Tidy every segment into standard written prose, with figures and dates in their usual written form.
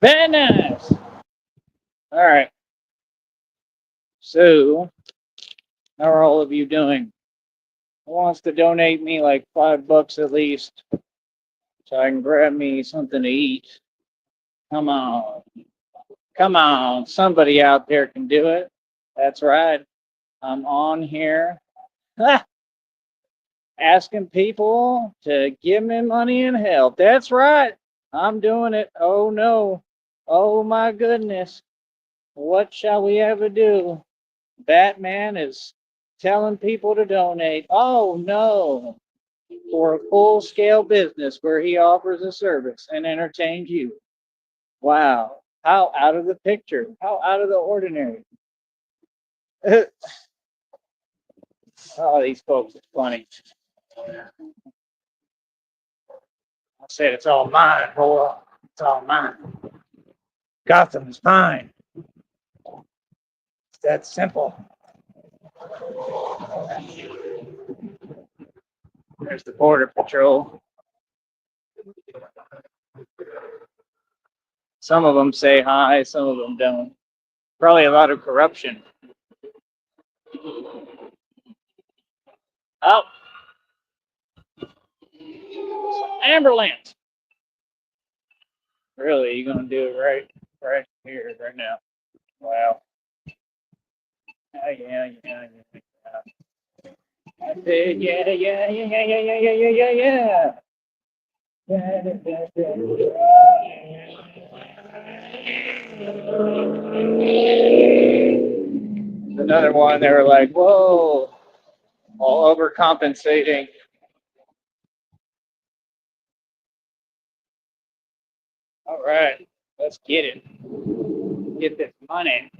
Very nice. All right. So, how are all of you doing? Who wants to donate me like $5 at least so I can grab me something to eat? Come on. Come on. Somebody out there can do it. That's right. I'm on here asking people to give me money and help. That's right. I'm doing it. Oh no. Oh my goodness. What shall we ever do? Batman is telling people to donate. Oh no. For a full scale business where he offers a service and entertains you. Wow. How out of the picture. How out of the ordinary. Oh, these folks are funny. I said it's all mine, boy. It's all mine. Gotham is mine. It's that simple. There's the border patrol. Some of them say hi, some of them don't. Probably a lot of corruption. Oh, ambulance. Really, you gonna do it right here, right now? Wow. Yeah. I said, Another one, they were like, whoa, all overcompensating. All right, let's get it. Get this money.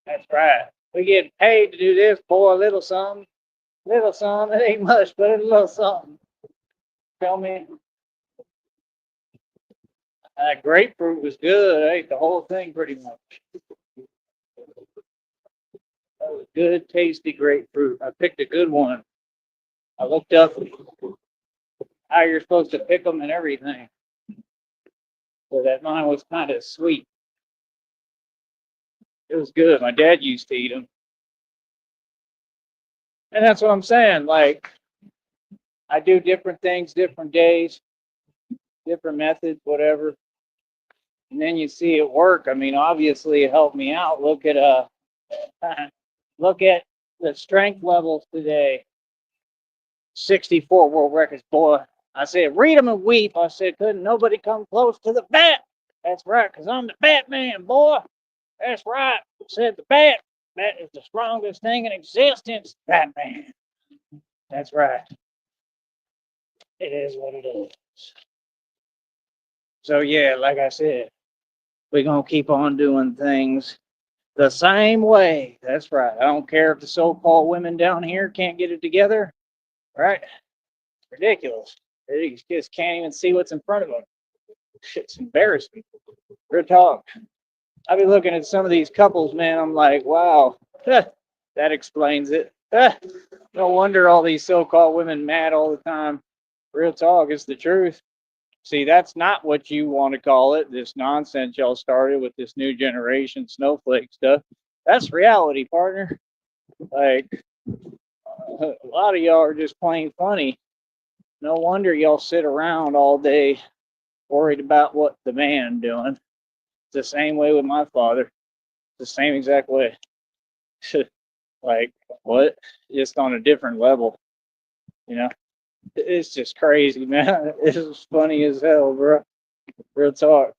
That's right. We get paid to do this, boy, a little something. Little something. It ain't much, but it's a little something. Tell me. Grapefruit was good. I ate the whole thing pretty much. That was good, tasty grapefruit. I picked a good one. I looked up how you're supposed to pick them and everything. So that mine was kind of sweet. It was good. My dad used to eat them. And that's what I'm saying. Like, I do different things, different days, different methods, whatever. And then you see it work. I mean, obviously it helped me out. Look at the strength levels today. 64 world records, boy. I said, read them and weep. I said, couldn't nobody come close to the bat. That's right, because I'm the Batman, boy. That's right. Said the bat. That is the strongest thing in existence. Batman. That's right. It is what it is. So, yeah, like I said, we're going to keep on doing things the same way. That's right. I don't care if the so called women down here can't get it together. Right? Ridiculous. They just can't even see what's in front of them. Shit's embarrassing. Real talk. I be looking at some of these couples, man. I'm like, wow, that explains it. No wonder all these so-called women mad all the time. Real talk, it's the truth. See, that's not what you want to call it. This nonsense y'all started with this new generation snowflake stuff. That's reality, partner. Like, a lot of y'all are just plain funny. No wonder y'all sit around all day worried about what the man doing. It's the same way with my father. The same exact way. Like, what? Just on a different level, you know? It's just crazy, man. It's funny as hell, bro. Real talk.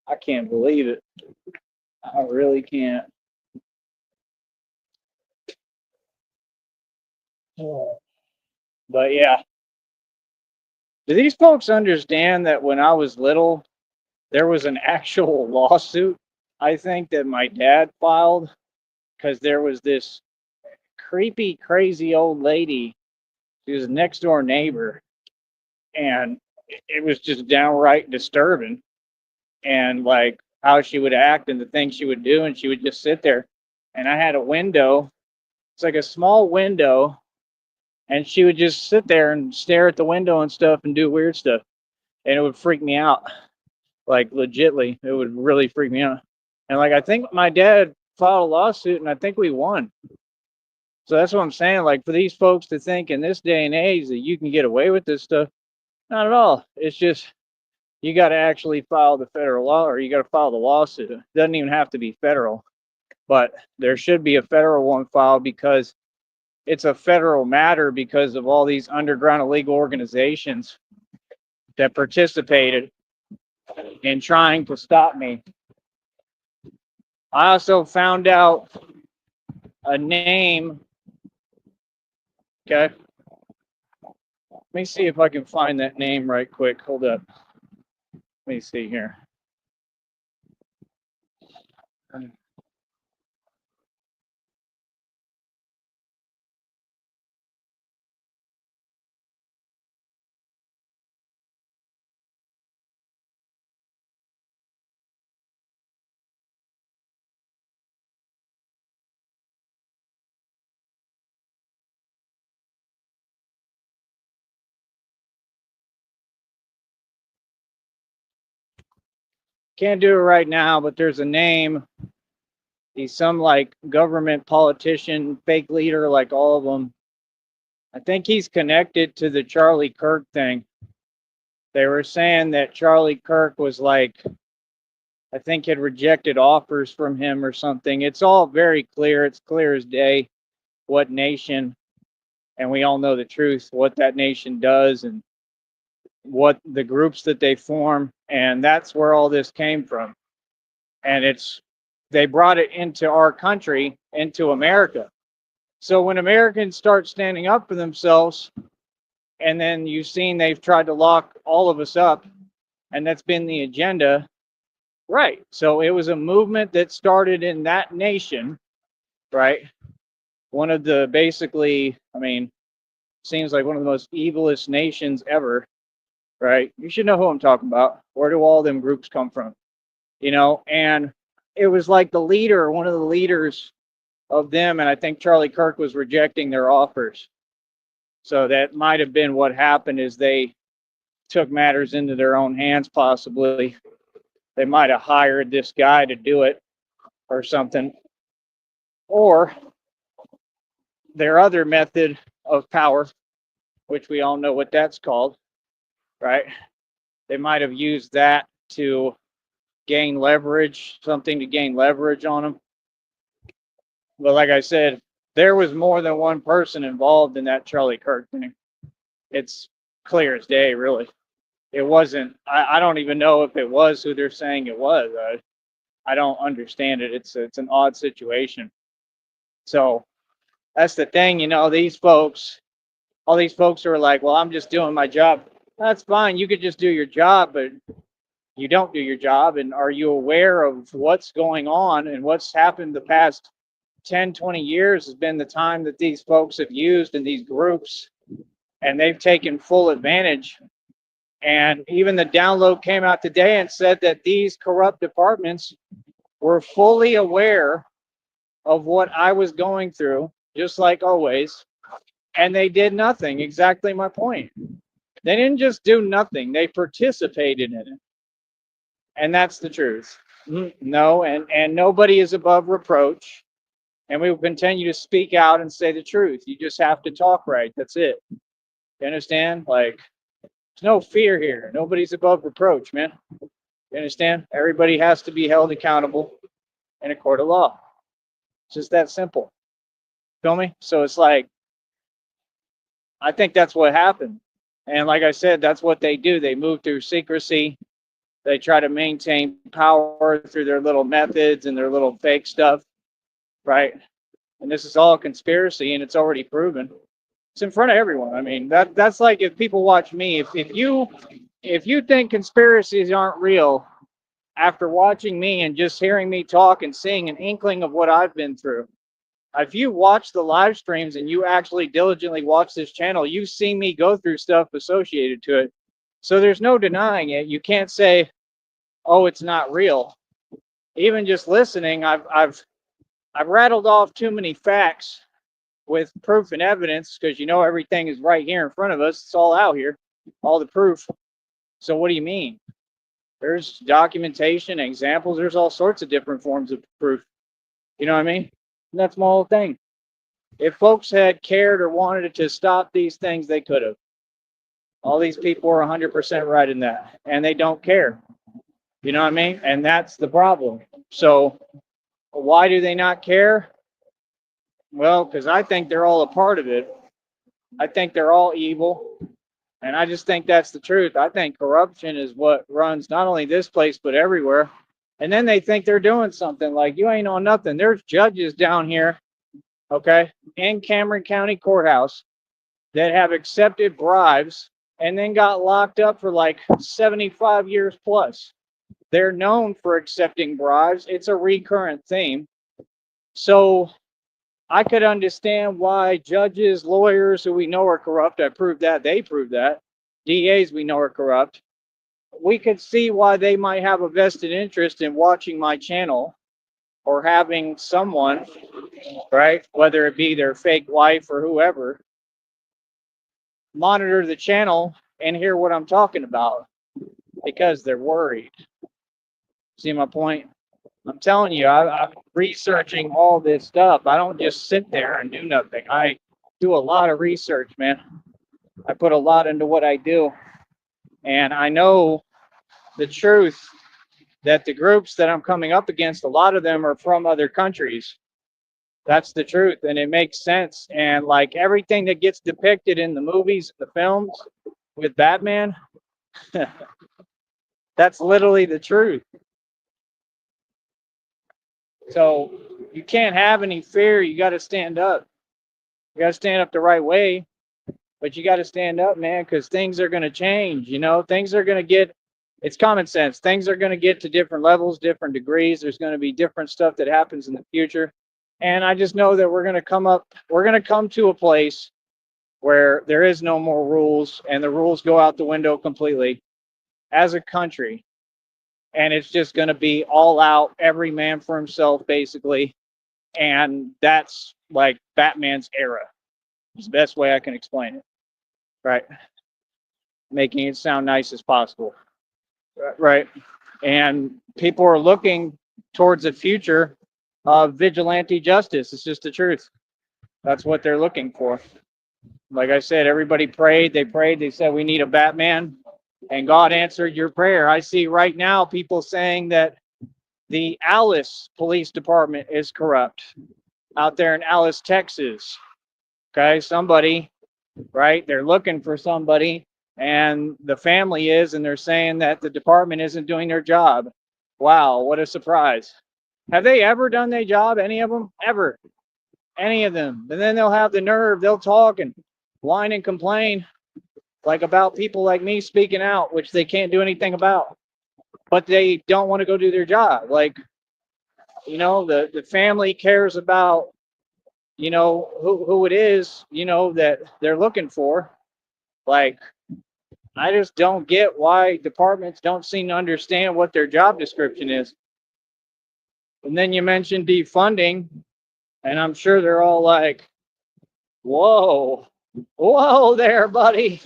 I can't believe it. I really can't. But yeah, do these folks understand that when I was little, there was an actual lawsuit, I think, that my dad filed because there was this creepy, crazy old lady. She was a next door neighbor, and it was just downright disturbing. And like how she would act and the things she would do, and she would just sit there. And I had a window. It's like a small window, and she would just sit there and stare at the window and stuff and do weird stuff, and it would freak me out. Like legitly, it would really freak me out. And like I think my dad filed a lawsuit, and I think we won. So that's what I'm saying. Like for these folks to think in this day and age that you can get away with this stuff, not at all. It's just you got to actually file the federal law, or you got to file the lawsuit. It doesn't even have to be federal, but there should be a federal one filed because it's a federal matter because of all these underground illegal organizations that participated in trying to stop me. I also found out a name. Okay. Let me see if I can find that name right quick. Hold up. Let me see here. Can't do it right now, but there's a name. He's some like government politician, fake leader, like all of them. I think he's connected to the Charlie Kirk thing. They were saying that Charlie Kirk was like, I think had rejected offers from him or something. It's all very clear. It's clear as day what nation, and we all know the truth, what that nation does and what the groups that they form. And that's where all this came from. And they brought it into our country, into America. So when Americans start standing up for themselves, and then you've seen they've tried to lock all of us up, and that's been the agenda, right? So it was a movement that started in that nation, right? One of the basically, I mean, seems like one of the most evilest nations ever, right? You should know who I'm talking about. Where do all them groups come from? And it was like the leader, one of the leaders of them, and I think Charlie Kirk was rejecting their offers. So that might have been what happened is they took matters into their own hands, possibly. They might have hired this guy to do it or something. Or their other method of power, which we all know what that's called, right? They might have used that to gain leverage, something to gain leverage on them. But like I said, there was more than one person involved in that Charlie Kirk thing. It's clear as day, really. It wasn't, I don't even know if it was who they're saying it was. I don't understand it. It's an odd situation. So that's the thing, all these folks, are like, well, I'm just doing my job. That's fine. You could just do your job, but you don't do your job. And are you aware of what's going on and what's happened the past 10, 20 years has been the time that these folks have used in these groups, and they've taken full advantage. And even the download came out today and said that these corrupt departments were fully aware of what I was going through, just like always, and they did nothing. Exactly my point. They didn't just do nothing, they participated in it. And that's the truth. No, and nobody is above reproach. And we will continue to speak out and say the truth. You just have to talk right. That's it. You understand? Like, there's no fear here. Nobody's above reproach, man. You understand? Everybody has to be held accountable in a court of law. It's just that simple. Feel me? So it's like, I think that's what happened. And like I said, that's what they do. They move through secrecy. They try to maintain power through their little methods and their little fake stuff, right? And this is all a conspiracy, and it's already proven. It's in front of everyone. I mean, that's like if people watch me. If you think conspiracies aren't real, after watching me and just hearing me talk and seeing an inkling of what I've been through, if you watch the live streams and you actually diligently watch this channel, you've seen me go through stuff associated to it. So there's no denying it. You can't say, "Oh, it's not real." Even just listening, I've rattled off too many facts with proof and evidence because everything is right here in front of us. It's all out here, all the proof. So what do you mean? There's documentation, examples. There's all sorts of different forms of proof. You know what I mean? And that's my whole thing. If folks had cared or wanted to stop these things, they could have. All these people are 100% right in that, and they don't care. You know what I mean? And that's the problem. So why do they not care? Well, because I think they're all a part of it. I think they're all evil. And I just think that's the truth. I think corruption is what runs not only this place, but everywhere. And then they think they're doing something like, you ain't on nothing. There's judges down here, okay, in Cameron County Courthouse that have accepted bribes and then got locked up for like 75 years plus. They're known for accepting bribes. It's a recurrent theme. So I could understand why judges, lawyers who we know are corrupt, I proved that, they proved that, DAs we know are corrupt. We could see why they might have a vested interest in watching my channel or having someone, right, whether it be their fake wife or whoever, monitor the channel and hear what I'm talking about because they're worried. See my point? I'm telling you, I'm researching all this stuff. I don't just sit there and do nothing. I do a lot of research, man. I put a lot into what I do. And I know the truth that the groups that I'm coming up against, a lot of them are from other countries. That's the truth. And it makes sense. And like everything that gets depicted in the movies, the films with Batman, that's literally the truth. So you can't have any fear. You got to stand up. You got to stand up the right way. But you got to stand up, man, because things are going to change. You know, things are going to get, it's common sense. Things are going to get to different levels, different degrees. There's going to be different stuff that happens in the future. And I just know that we're going to come to a place where there is no more rules and the rules go out the window completely as a country. And it's just going to be all out, every man for himself, basically. And that's like Batman's era. It's the best way I can explain it. Right. Making it sound nice as possible. Right. And people are looking towards a future of vigilante justice. It's just the truth. That's what they're looking for. Like I said, everybody prayed. They said, we need a Batman. And God answered your prayer. I see right now people saying that the Alice Police Department is corrupt out there in Alice, Texas. Okay, somebody, right? They're looking for somebody, and the family is, and they're saying that the department isn't doing their job. Wow, what a surprise. Have they ever done their job, any of them? Ever. Any of them. And then they'll have the nerve, they'll talk and whine and complain like about people like me speaking out, which they can't do anything about. But they don't want to go do their job. Like, you know, the family cares about, you know, who it is, you know, that they're looking for. Like, I just don't get why departments don't seem to understand what their job description is. And then you mentioned defunding, and I'm sure they're all like, whoa there, buddy.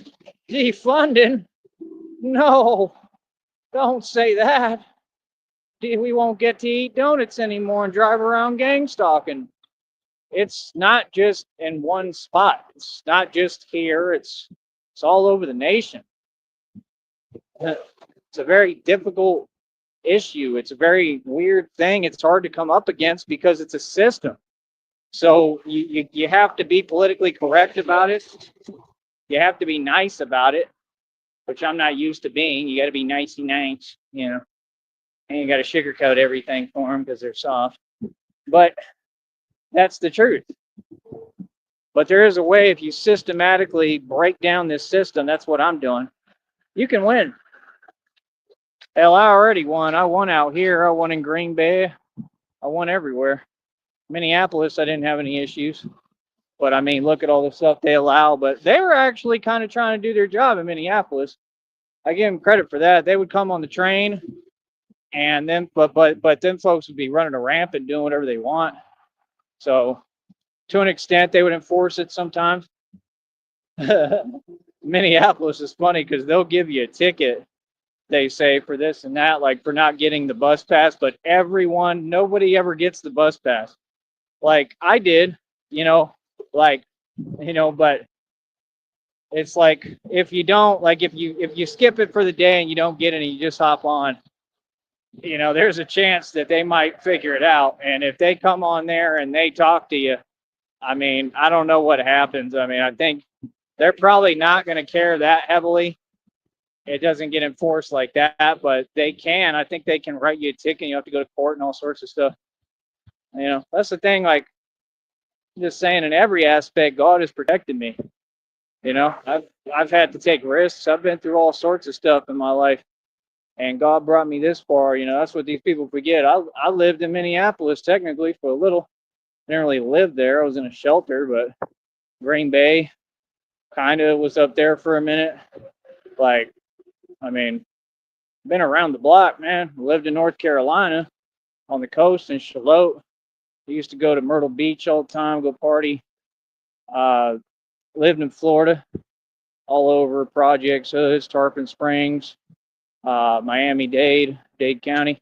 Defunding? No, don't say that. We won't get to eat donuts anymore and drive around gang stalking. It's not just in one spot. It's not just here. It's all over the nation. It's a very difficult issue. It's a very weird thing. It's hard to come up against because it's a system. So you have to be politically correct about it. You have to be nice about it, which I'm not used to being. You got to be nicey nice, you know, and you got to sugarcoat everything for them because they're soft. But that's the truth. But there is a way, if you systematically break down this system, that's what I'm doing. You can win. Hell, I already won. I won out here. I won in Green Bay. I won everywhere. Minneapolis, I didn't have any issues. But I mean, look at all the stuff they allow. But they were actually kind of trying to do their job in Minneapolis. I give them credit for that. They would come on the train, and then but then folks would be running a ramp and doing whatever they want. So to an extent, they would enforce it sometimes. Minneapolis is funny because they'll give you a ticket they say, for this and that, like for not getting the bus pass, but nobody ever gets the bus pass. Like I did, you know, like, but it's like if you don't, like if you skip it for the day and you don't get it and you just hop on, there's a chance that they might figure it out. And if they come on there and they talk to you, I mean, I don't know what happens. I mean, I think they're probably not going to care that heavily. It doesn't get enforced like that, but they can. I think they can write you a ticket and you have to go to court and all sorts of stuff. That's the thing. Like, just saying, in every aspect, God has protected me. I've had to take risks. I've been through all sorts of stuff in my life, and God brought me this far. That's what these people forget. I lived in Minneapolis technically for a little. I didn't really live there. I was in a shelter, but Green Bay kind of was up there for a minute. Like, I mean, been around the block, man. Lived in North Carolina on the coast in Charlotte. I used to go to Myrtle Beach all the time, go party. Lived in Florida, all over Projects Hoods, Tarpon Springs, Miami-Dade County.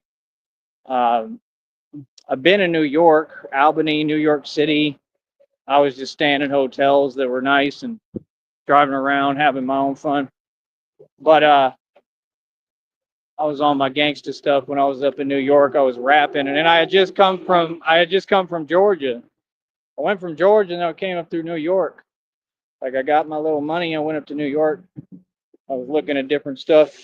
I've been in New York, Albany, New York City. I was just staying in hotels that were nice and driving around, having my own fun. But I was on my gangsta stuff when I was up in New York. I was rapping, and then I had just come from Georgia. I went from Georgia and then I came up through New York. Like I got my little money, I went up to New York. I was looking at different stuff.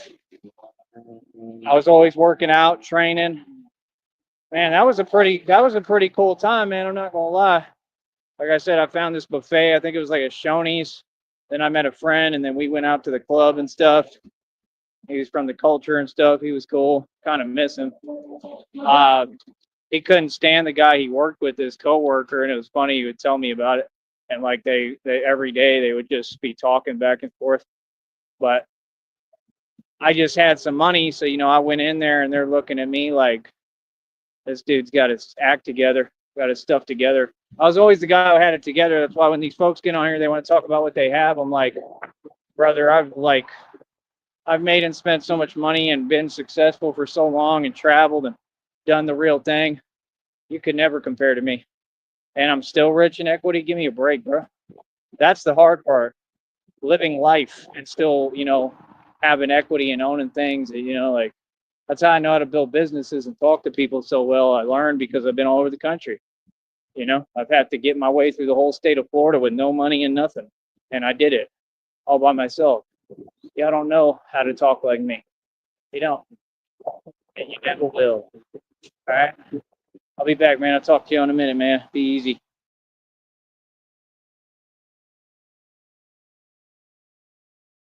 I was always working out, training. Man, that was a pretty cool time, man. I'm not gonna lie. Like I said, I found this buffet. I think it was like a Shoney's. Then I met a friend, and then we went out to the club and stuff. He was from the culture and stuff. He was cool. Kind of miss him. He couldn't stand the guy he worked with, his coworker, and it was funny. He would tell me about it, and like they every day they would just be talking back and forth. But I just had some money, so I went in there, and they're looking at me like, this dude's got his act together, got his stuff together. I was always the guy who had it together. That's why when these folks get on here, they want to talk about what they have. I'm like, brother, I've made and spent so much money and been successful for so long and traveled and done the real thing. You could never compare to me. And I'm still rich in equity. Give me a break, bro. That's the hard part. Living life and still, having equity and owning things, like that's how I know how to build businesses and talk to people so well. I learned because I've been all over the country. I've had to get my way through the whole state of Florida with no money and nothing. And I did it all by myself. Y'all don't know how to talk like me. You don't. And you never will. All right. I'll be back, man. I'll talk to you in a minute, man. Be easy.